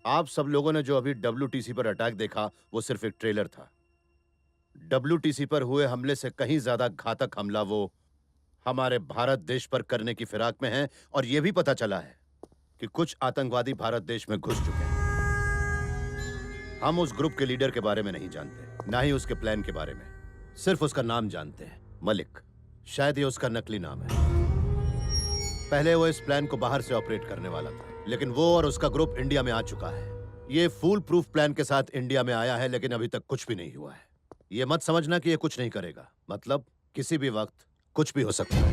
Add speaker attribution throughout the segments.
Speaker 1: आप सब लोगों ने जो अभी डब्ल्यूटीसी पर अटैक देखा, वो सिर्फ एक ट्रेलर था। डब्ल्यूटीसी पर हुए हमले से कहीं ज्यादा घातक हमला वो हमारे भारत देश पर करने की फिराक में है, और यह भी पता चला है कि कुछ आतंकवादी भारत देश में घुस चुके हैं। हम उस ग्रुप के लीडर के बारे में नहीं जानते, ना ही उसके प्लान के बारे में। सिर्फ उसका नाम जानते हैं, मलिक। शायद ये उसका नकली नाम है। पहले वो इस प्लान को बाहर से ऑपरेट करने वाला था, लेकिन वो और उसका ग्रुप इंडिया में आ चुका है। ये फूल प्रूफ प्लान के साथ इंडिया में आया है, लेकिन अभी तक कुछ भी नहीं हुआ है। ये मत समझना कि ये कुछ नहीं करेगा, मतलब किसी भी वक्त कुछ भी हो सकता है।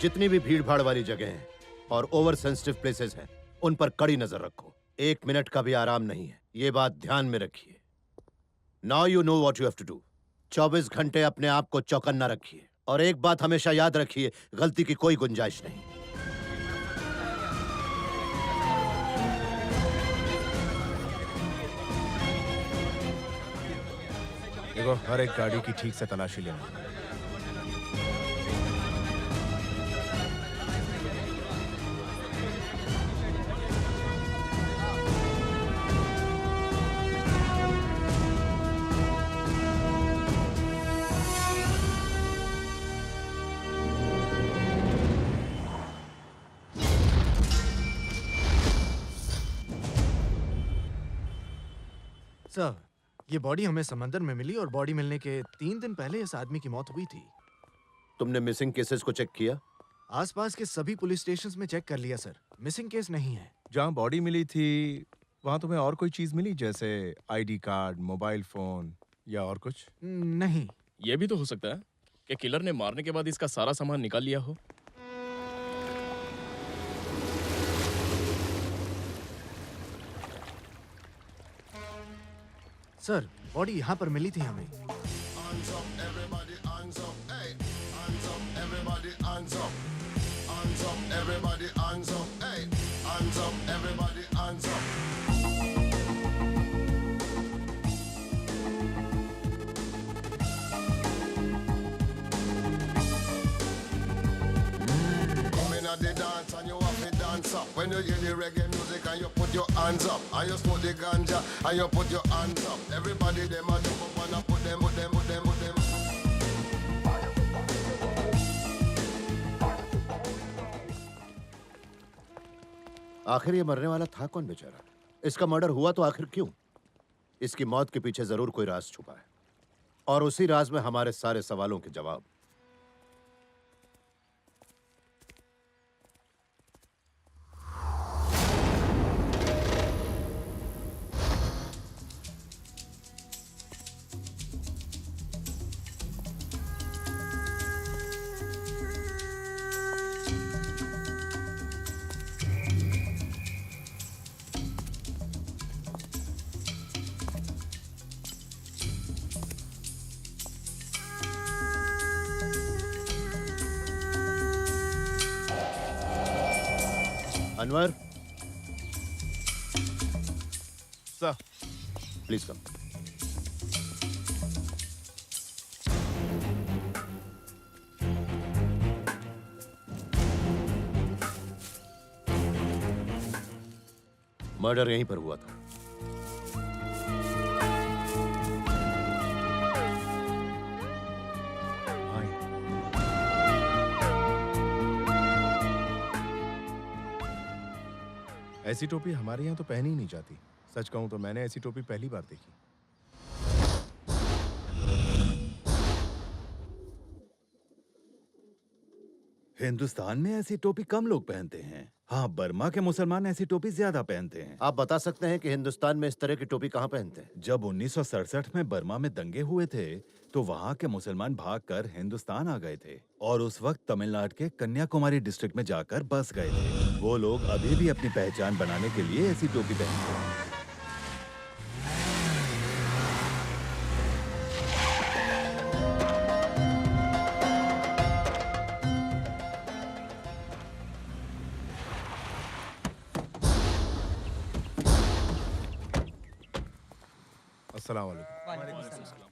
Speaker 1: जितनी भी भीड़ भाड़ वाली जगह हैं और ओवर सेंसिटिव प्लेसेस हैं, उन पर कड़ी नजर रखो। 1 मिनट का भी आराम नहीं है, ये बात ध्यान में रखिए। Now you know what you have to do. 24 घंटे अपने आप को चौकन्ना रखिए, और एक बात हमेशा याद रखिए, गलती की कोई गुंजाइश नहीं।
Speaker 2: देखो, हर एक गाड़ी की ठीक से तलाशी लेना।
Speaker 3: सर, ये बॉडी हमें समंदर में मिली और बॉडी मिलने के 3 दिन पहले इस आदमी की मौत हुई थी।
Speaker 1: तुमने मिसिंग केसेस को चेक किया?
Speaker 3: आसपास के सभी पुलिस स्टेशंस में चेक कर लिया सर, मिसिंग केस नहीं है।
Speaker 2: जहाँ बॉडी मिली थी वहां तुम्हें और कोई चीज मिली, जैसे आईडी कार्ड, मोबाइल फोन या और कुछ?
Speaker 3: नहीं।
Speaker 4: ये भी तो हो सकता है कि किलर ने मारने के बाद इसका सारा सामान निकाल लिया हो।
Speaker 3: सर, बॉडी यहाँ पर मिली थी हमें।
Speaker 5: The dance and you have to dance up. When you hear the reggae music and you put your hands up, and you smoke the ganja and you put your hands up. Everybody them a jump up and a put them.
Speaker 1: आखिर ये मरने वाला था कौन बेचारा? इसका murder हुआ तो आखिर क्यों? इसकी मौत के पीछे जरूर कोई राज छुपा है, और उसी राज में हमारे सारे सवालों के जवाब। Anwar,
Speaker 2: sir,
Speaker 1: please come. Murder यहीं पर हुआ था।
Speaker 2: ऐसी टोपी हमारे यहाँ तो पहनी ही नहीं जाती। सच कहूं तो मैंने ऐसी टोपी पहली बार देखी।
Speaker 6: हिंदुस्तान में ऐसी टोपी कम लोग पहनते हैं। हाँ, बर्मा के मुसलमान ऐसी टोपी ज्यादा पहनते हैं।
Speaker 1: आप बता सकते हैं कि हिंदुस्तान में इस तरह की टोपी कहाँ पहनते हैं?
Speaker 6: जब 1967 में बर्मा में दंगे हुए थे, तो वहाँ के मुसलमान भागकर हिंदुस्तान आ गए थे, और उस वक्त तमिलनाडु के कन्याकुमारी डिस्ट्रिक्ट में जाकर बस गए थे। वो लोग अभी भी अपनी पहचान बनाने के लिए ऐसी टोपी पहनते हैं।
Speaker 2: अस्सलाम वालेकुम।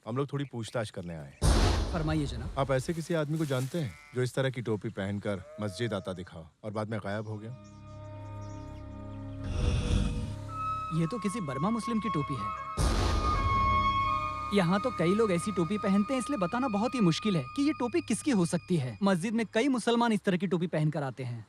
Speaker 2: हम लोग थोड़ी पूछताछ करने आए हैं।
Speaker 7: फरमाइए जनाब।
Speaker 2: आप ऐसे किसी आदमी को जानते हैं जो इस तरह की टोपी पहनकर मस्जिद आता दिखा और बाद में गायब हो गया?
Speaker 7: ये तो किसी बर्मा मुस्लिम की टोपी है। यहाँ तो कई लोग ऐसी टोपी पहनते हैं, इसलिए बताना बहुत ही मुश्किल है कि ये टोपी किसकी हो सकती है। मस्जिद में कई मुसलमान इस तरह की टोपी पहन कर आते हैं।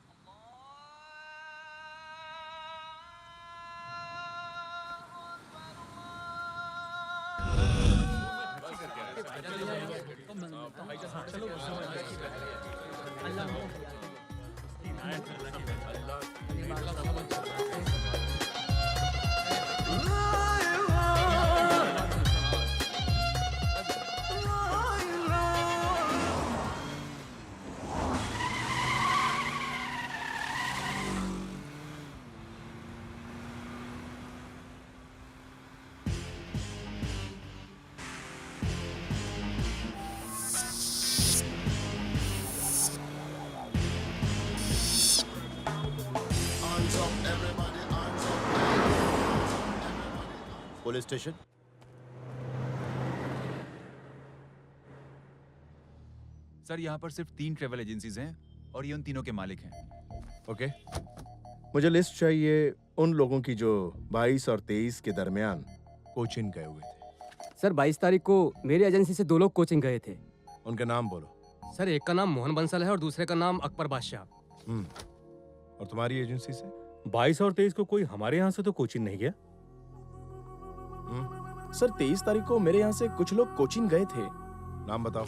Speaker 5: Hands up, everybody, hands up.
Speaker 1: Police station.
Speaker 8: Sir यहाँ पर सिर्फ 3 ट्रेवल एजेंसीज हैं और ये उन तीनों के मालिक हैं।
Speaker 2: ओके, मुझे लिस्ट चाहिए उन लोगों की जो 22 और 23 के दरमियान कोचिन गए हुए थे।
Speaker 9: सर 22 तारीख को मेरी एजेंसी से 2 लोग कोचिंग गए थे।
Speaker 2: उनके नाम बोलो।
Speaker 9: सर एक का नाम मोहन बंसल है और दूसरे का नाम अकबर बादशाह।
Speaker 2: और तुम्हारी एजेंसी से?
Speaker 10: 22 और 23 को कोई हमारे यहाँ से तो कोचिन नहीं गया।
Speaker 11: सर 23 तारीख को मेरे यहाँ से कुछ लोग कोचिन गए थे।
Speaker 2: नाम बताओ।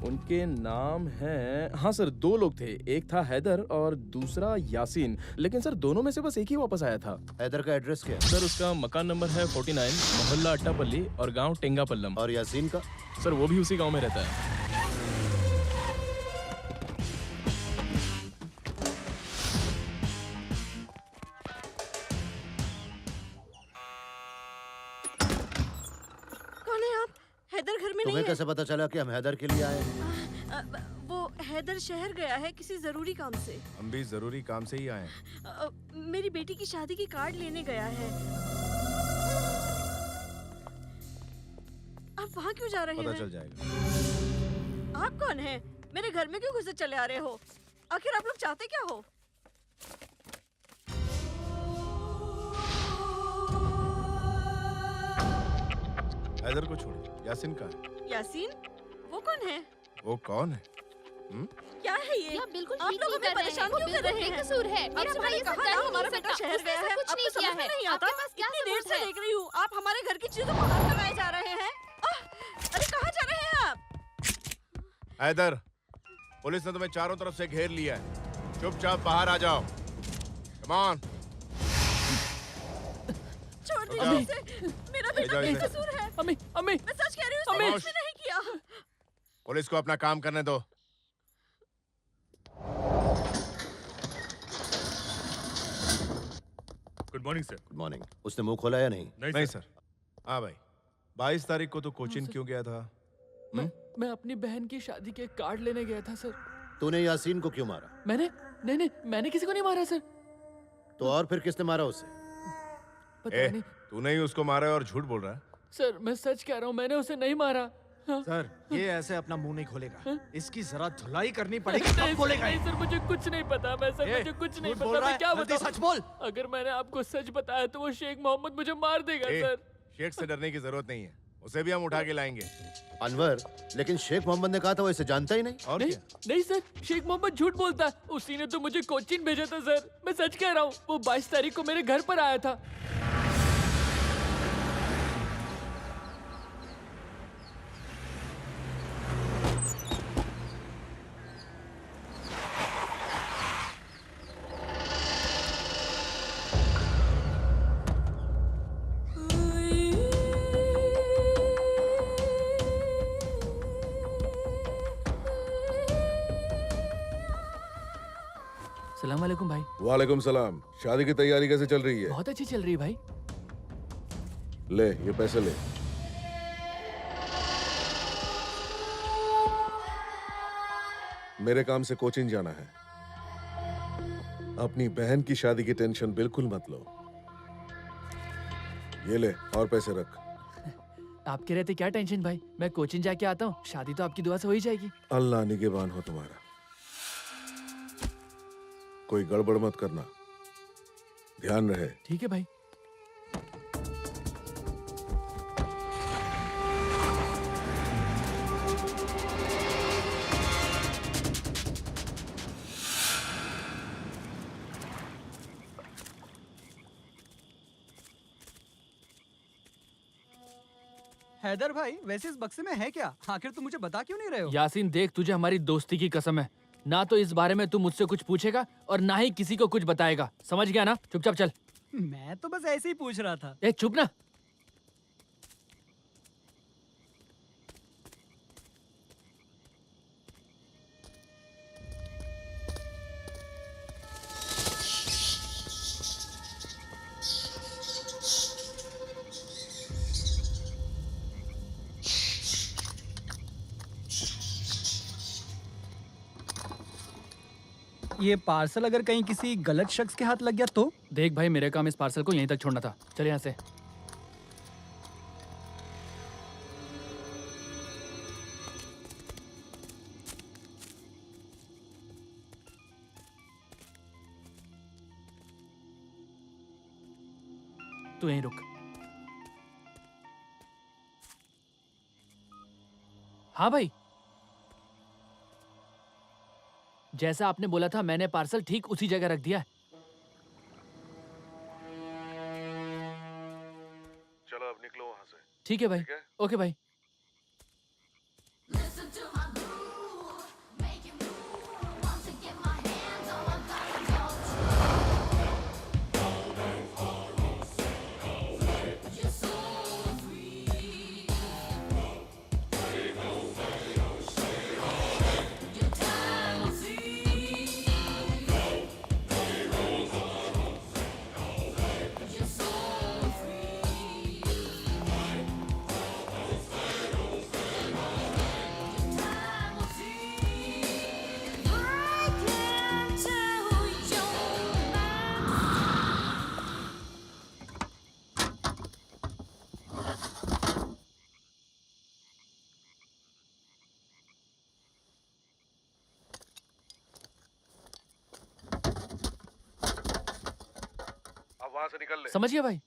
Speaker 11: उनके नाम हैं, हाँ सर 2 लोग थे, एक था हैदर और दूसरा यासीन, लेकिन सर दोनों में से बस एक ही वापस आया था।
Speaker 1: हैदर का एड्रेस क्या है?
Speaker 4: सर उसका मकान नंबर है 49, मोहल्ला अट्टापल्ली और गांव टेंगापल्लम।
Speaker 1: और यासीन का?
Speaker 4: सर वो भी उसी गांव में रहता है।
Speaker 12: कौन है आप? हैदर घर में नहीं
Speaker 1: तुम्हें
Speaker 12: है।
Speaker 1: कैसे पता चला कि हम हैदर के लिए आए हैं?
Speaker 12: वो हैदर शहर गया है किसी जरूरी काम से।
Speaker 2: हम भी जरूरी काम से ही आए हैं।
Speaker 12: मेरी बेटी की शादी की कार्ड लेने गया है। आप वहाँ क्यों जा रहे
Speaker 2: पता
Speaker 12: हैं?
Speaker 2: चल जाएगा।
Speaker 12: आप कौन हैं? मेरे घर में क्यों घुसे चले आ रहे हो? आखिर आप लोग चाहते क्या हो?
Speaker 2: हैदर को छोड़िए, यासीन का है।
Speaker 12: यासीन? वो कौन है?
Speaker 2: वो कौन है?
Speaker 12: क्या है ये?
Speaker 13: बिल्कुल
Speaker 12: आप लोग हमें परेशान क्यों कर रहे हैं?
Speaker 13: बेकसूर है। मेरा
Speaker 12: आपसे
Speaker 13: भाई
Speaker 12: मैंने
Speaker 13: ये सब
Speaker 12: कहा
Speaker 13: कर
Speaker 12: ना
Speaker 13: ही
Speaker 12: हमारा
Speaker 13: नहीं
Speaker 12: बेटा
Speaker 13: सकता।
Speaker 12: शहर
Speaker 13: उसने
Speaker 12: गया
Speaker 13: ऐसा
Speaker 12: है।
Speaker 13: कुछ नहीं
Speaker 12: आपको
Speaker 13: किया
Speaker 12: समझ में
Speaker 13: है।
Speaker 12: नहीं आता?
Speaker 13: आपके पास क्या
Speaker 12: इतनी देर
Speaker 13: सबूत
Speaker 12: से
Speaker 13: है?
Speaker 12: देख रही हूँ, आप हमारे घर की चीजों को हाथ लगाए जा रहे हैं। अरे कहाँ जा रहे हैं आप?
Speaker 2: हैदर, पुलिस ने तुम्हें चारों तरफ से घेर लिया है। चुपचाप बाहर आ जाओ। Come on.
Speaker 12: छोड़ दीजिए इसे। मेरा बेटा बेकसूर है।
Speaker 7: अम्मी, अम्मी,
Speaker 12: मैं सच कह रही हूँ, उसने कुछ भी नहीं किया।
Speaker 2: पुलिस को अपना काम करने दो।
Speaker 10: Good morning sir.
Speaker 1: Good morning. उसने मुंह खोला या नहीं?
Speaker 2: नहीं सर। हाँ भाई, 22 तारीख को तो कोचिन क्यों गया था?
Speaker 7: मैं अपनी बहन की शादी के कार्ड लेने गया था सर।
Speaker 1: तूने यासीन को क्यों मारा?
Speaker 7: नहीं, मैंने किसी को नहीं मारा सर।
Speaker 1: तो और फिर किसने मारा उसे?
Speaker 7: पता नहीं
Speaker 2: तूने ही उसको मारा है और झूठ बोल रहा है।
Speaker 7: सर, मैं सच कह रहा हूँ, मैंने उसे नहीं मारा।
Speaker 3: सर ये ऐसे अपना मुंह नहीं खोलेगा। इसकी जरा धुलाई करनी पड़ेगी तब खोलेगा।
Speaker 7: नहीं सर, मुझे कुछ नहीं पता। मुझे कुछ नहीं पता। मैं क्या बताऊं?
Speaker 3: सच बोल।
Speaker 7: अगर मैंने आपको सच बताया तो वो शेख मोहम्मद मुझे मार देगा सर।
Speaker 2: शेख से डरने की जरूरत नहीं है, उसे भी हम उठा के लाएंगे।
Speaker 1: अनवर, लेकिन शेख मोहम्मद ने कहा था वो इसे जानता ही नहीं।
Speaker 2: और क्या?
Speaker 7: नहीं सर, शेख मोहम्मद झूठ बोलता है। उसी ने तो मुझे कोचिन भेजा था सर। मैं सच कह रहा हूँ, वो 22 तारीख को मेरे घर पर आया था। सलाम वालेकुम भाई।
Speaker 14: वालेकुम सलाम। शादी की तैयारी कैसे चल रही है?
Speaker 7: बहुत अच्छी चल रही है भाई।
Speaker 14: ले ये पैसे ले। मेरे काम से कोचिन जाना है। अपनी बहन की शादी की टेंशन बिल्कुल मत लो। ये ले और पैसे रख।
Speaker 7: आपके रहते क्या टेंशन भाई, मैं कोचिंग जाके आता हूँ। शादी तो आपकी दुआ से हो ही जाएगी।
Speaker 14: अल्लाह निगहबान हो तुम्हारा। कोई गड़बड़ मत करना, ध्यान रहे।
Speaker 7: ठीक है भाई। हैदर भाई, वैसे इस बक्से में है क्या? आखिर तुम मुझे बता क्यों नहीं रहे हो?
Speaker 9: यासीन देख, तुझे हमारी दोस्ती की कसम है, ना तो इस बारे में तू मुझसे कुछ पूछेगा और ना ही किसी को कुछ बताएगा, समझ गया ना? चुपचाप चल।
Speaker 7: मैं तो बस ऐसे ही पूछ रहा था।
Speaker 9: ए चुप ना।
Speaker 7: ये पार्सल अगर कहीं किसी गलत शख्स के हाथ लग गया तो?
Speaker 9: देख भाई, मेरे काम इस पार्सल को यहीं तक छोड़ना था। चल यहाँ से। तू यहीं रुक। हाँ भाई, जैसा आपने बोला था मैंने पार्सल ठीक उसी जगह रख दिया है।
Speaker 14: चलो अब निकलो वहां से।
Speaker 9: ठीक है भाई। ओके भाई।
Speaker 14: अब वहां से निकल ले।
Speaker 9: समझ गया भाई।